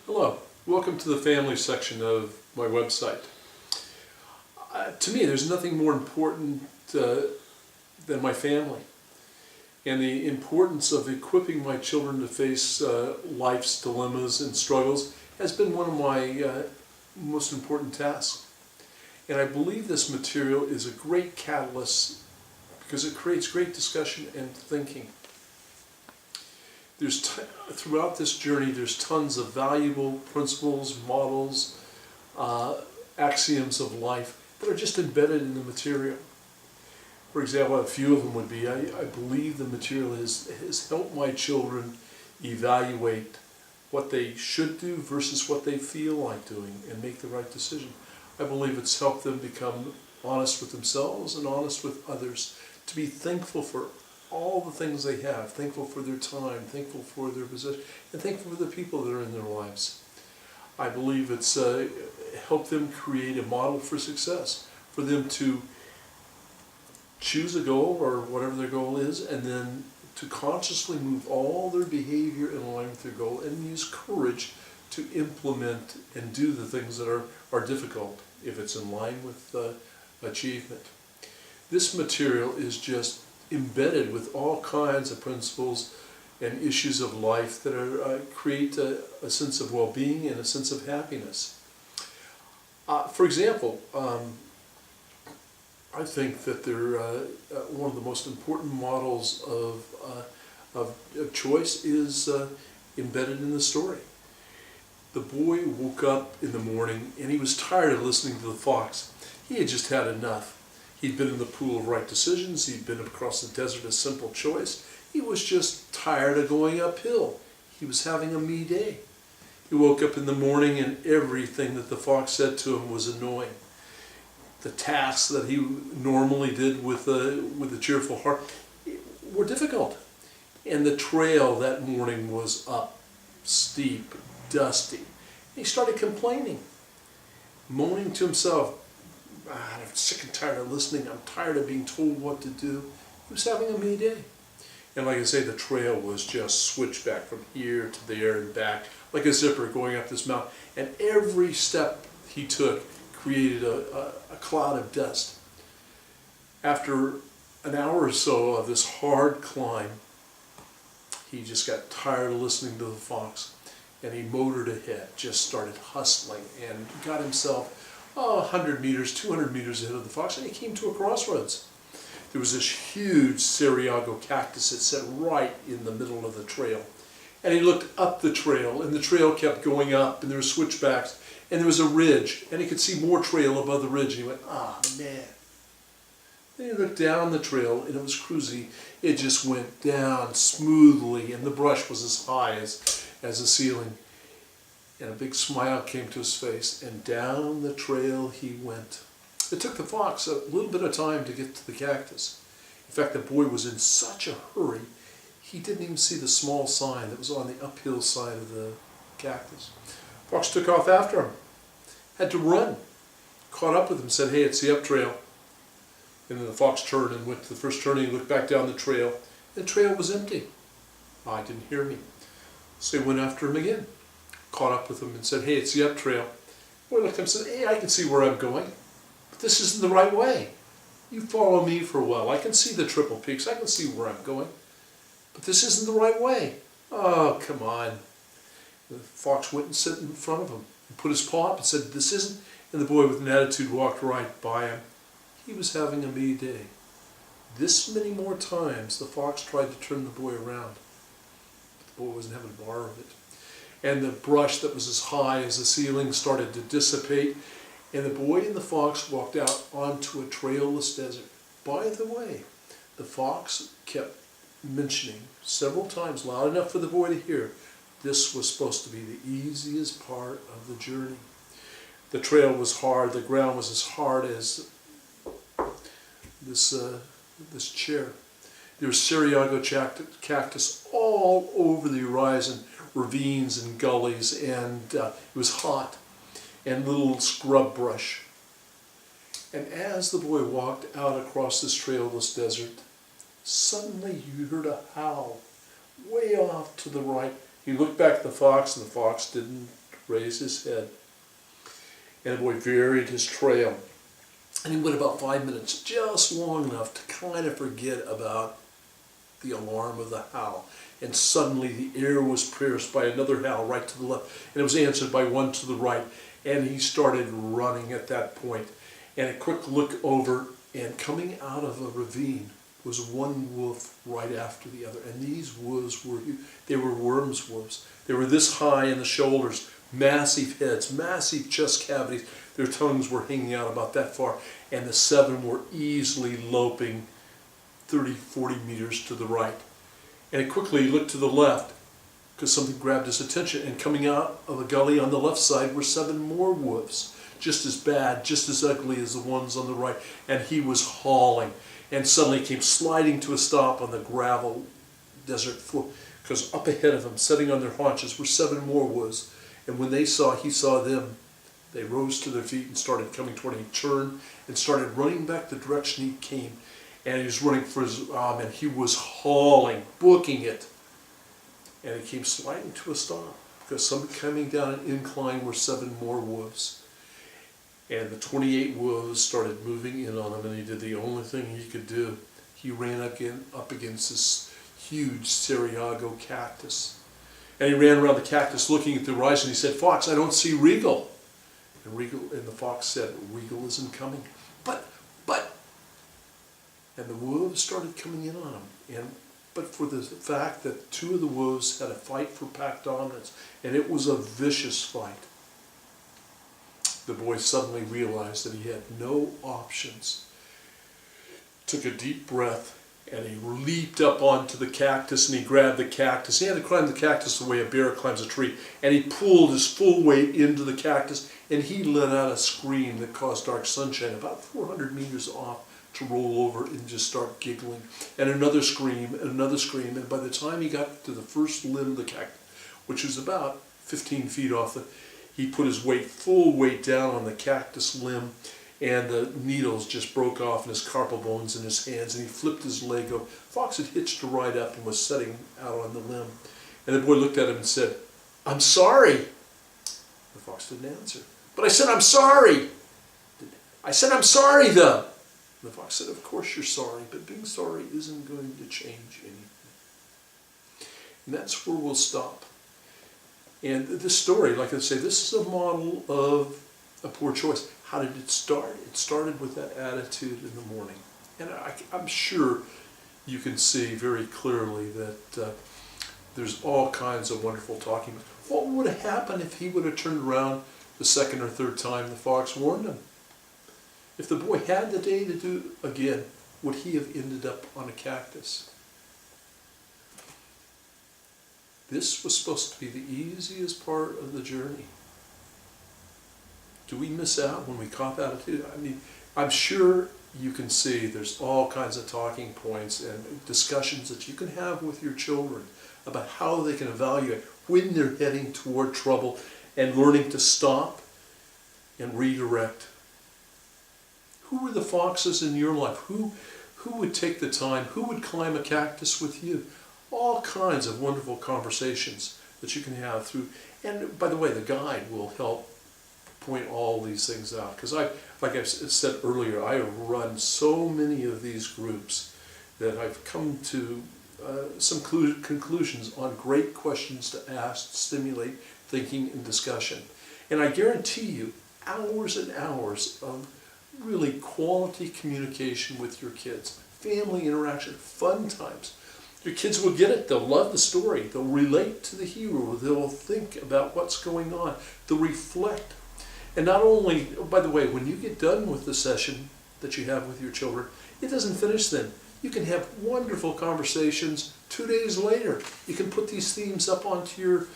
Hello, welcome to the family section of my website. To me, there's nothing more important than my family, and the importance of equipping my children to face life's dilemmas and struggles has been one of my most important tasks. And I believe this material is a great catalyst because it creates great discussion and thinking. Throughout this journey, there's tons of valuable principles, models, axioms of life that are just embedded in the material. For example, a few of them would be, I believe the material has helped my children evaluate what they should do versus what they feel like doing and make the right decision. I believe it's helped them become honest with themselves and honest with others, to be thankful for all the things they have, thankful for their time, thankful for their position, and thankful for the people that are in their lives. I believe it's helped them create a model for success, for them to choose a goal or whatever their goal is, and then to consciously move all their behavior in line with their goal and use courage to implement and do the things that are difficult if it's in line with achievement. This material is just embedded with all kinds of principles and issues of life that create a sense of well-being and a sense of happiness. For example, I think that they're one of the most important models of choice is embedded in the story. The boy woke up in the morning and he was tired of listening to the fox. He had just had enough. He'd been in the pool of right decisions. He'd been across the desert, a simple choice. He was just tired of going uphill. He was having a me day. He woke up in the morning and everything that the fox said to him was annoying. The tasks that he normally did with a cheerful heart were difficult. And the trail that morning was up, steep, dusty. He started complaining, moaning to himself, I'm sick and tired of listening. I'm tired of being told what to do. He was having a me day. And like I say, the trail was just switchback from here to there and back, like a zipper going up this mountain. And every step he took created a cloud of dust. After an hour or so of this hard climb, he just got tired of listening to the fox. And he motored ahead, just started hustling and got himself 100 meters, 200 meters ahead of the fox, and he came to a crossroads. There was this huge Sariago cactus that sat right in the middle of the trail. And he looked up the trail, and the trail kept going up, and there were switchbacks, and there was a ridge, and he could see more trail above the ridge, and he went, man. Then he looked down the trail, and it was cruisy. It just went down smoothly, and the brush was as high as the ceiling. And a big smile came to his face, and down the trail he went. It took the fox a little bit of time to get to the cactus. In fact, the boy was in such a hurry, he didn't even see the small sign that was on the uphill side of the cactus. Fox took off after him, had to run, caught up with him, said, hey, it's the up trail. And then the fox turned and went to the first turning, looked back down the trail. The trail was empty. He didn't hear me. So he went after him again. Caught up with him and said, hey, it's the up trail. Boy looked at him and said, hey, I can see where I'm going, but this isn't the right way. You follow me for a while. I can see the triple peaks. I can see where I'm going, but this isn't the right way. Oh, come on. The fox went and sat in front of him and put his paw up and said, this isn't. And the boy with an attitude walked right by him. He was having a me day. This many more times the fox tried to turn the boy around, but the boy wasn't having a bar of it. And the brush that was as high as the ceiling started to dissipate, and the boy and the fox walked out onto a trailless desert. By the way, the fox kept mentioning several times, loud enough for the boy to hear, this was supposed to be the easiest part of the journey. The trail was hard, the ground was as hard as this chair. There was Sariago cactus all over the horizon, ravines and gullies, and it was hot, and little scrub brush. And as the boy walked out across this trailless desert, suddenly you heard a howl way off to the right. He looked back at the fox, and the fox didn't raised his head, and the boy varied his trail. And he went about 5 minutes, just long enough to kind of forget about the alarm of the howl. And suddenly the air was pierced by another howl right to the left, and it was answered by one to the right. And he started running at that point. And a quick look over, and coming out of a ravine was one wolf right after the other. And these wolves they were worms wolves. They were this high in the shoulders, massive heads, massive chest cavities. Their tongues were hanging out about that far. And the 7 were easily loping 30, 40 meters to the right. And he quickly looked to the left because something grabbed his attention. And coming out of a gully on the left side were 7 more wolves, just as bad, just as ugly as the ones on the right. And he was hauling, and suddenly came sliding to a stop on the gravel desert floor, because up ahead of him, sitting on their haunches, were 7 more wolves. And when he saw them, they rose to their feet and started coming toward him. He turned and started running back the direction he came. And he was running for his arm, and he was hauling, booking it. And he came sliding to a stop, because coming down an incline were 7 more wolves. And the 28 wolves started moving in on him, and he did the only thing he could do. He ran up against this huge Sariago cactus. And he ran around the cactus looking at the horizon. He said, "Fox, I don't see Regal." And the fox said, "Regal isn't coming." But. And the wolves started coming in on him. But for the fact that 2 of the wolves had a fight for pack dominance, and it was a vicious fight, the boy suddenly realized that he had no options. Took a deep breath, and he leaped up onto the cactus, and he grabbed the cactus. He had to climb the cactus the way a bear climbs a tree, and he pulled his full weight into the cactus, and he let out a scream that caused Dark Sunshine about 400 meters off to roll over and just start giggling. And another scream, and by the time he got to the first limb of the cactus, which was about 15 feet off, he put his full weight down on the cactus limb, and the needles just broke off in his carpal bones in his hands, and he flipped his leg over. Fox had hitched a ride up and was setting out on the limb. And the boy looked at him and said, "I'm sorry." The fox didn't answer. "But I said I'm sorry." "I said I'm sorry, though." And the fox said, "Of course you're sorry, but being sorry isn't going to change anything." And that's where we'll stop. And this story, like I say, this is a model of a poor choice. How did it start? It started with that attitude in the morning. And I'm sure you can see very clearly that there's all kinds of wonderful talking. What would have happened if he would have turned around the second or third time the fox warned him? If the boy had the day to do it again, would he have ended up on a cactus? This was supposed to be the easiest part of the journey. Do we miss out when we cop attitude? I mean, I'm sure you can see there's all kinds of talking points and discussions that you can have with your children about how they can evaluate when they're heading toward trouble and learning to stop and redirect. Who were the foxes in your life? Who would take the time? Who would climb a cactus with you? All kinds of wonderful conversations that you can have through. And by the way, the guide will help point all these things out. Because like I said earlier, I have run so many of these groups that I've come to some conclusions on great questions to ask, to stimulate thinking and discussion. And I guarantee you, hours and hours of really quality communication with your kids, family interaction, fun times. Your kids will get it. They'll love the story. They'll relate to the hero. They'll think about what's going on. They'll reflect. And not only, by the way, when you get done with the session that you have with your children, it doesn't finish then. You can have wonderful conversations 2 days later. You can put these themes up onto your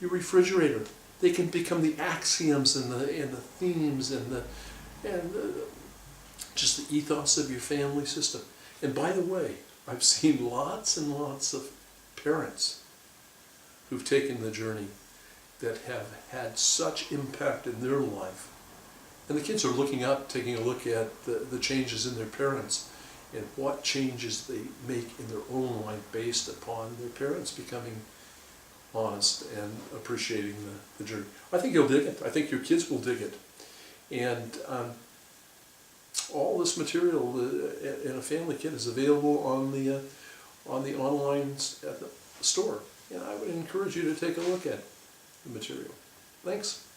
refrigerator. They can become the axioms and the themes and just the ethos of your family system. And by the way, I've seen lots and lots of parents who've taken the journey that have had such impact in their life. And the kids are looking up, taking a look at the changes in their parents and what changes they make in their own life based upon their parents becoming honest, and appreciating the journey. I think you'll dig it. I think your kids will dig it. And all this material in a family kit is available on the online store. And I would encourage you to take a look at the material. Thanks.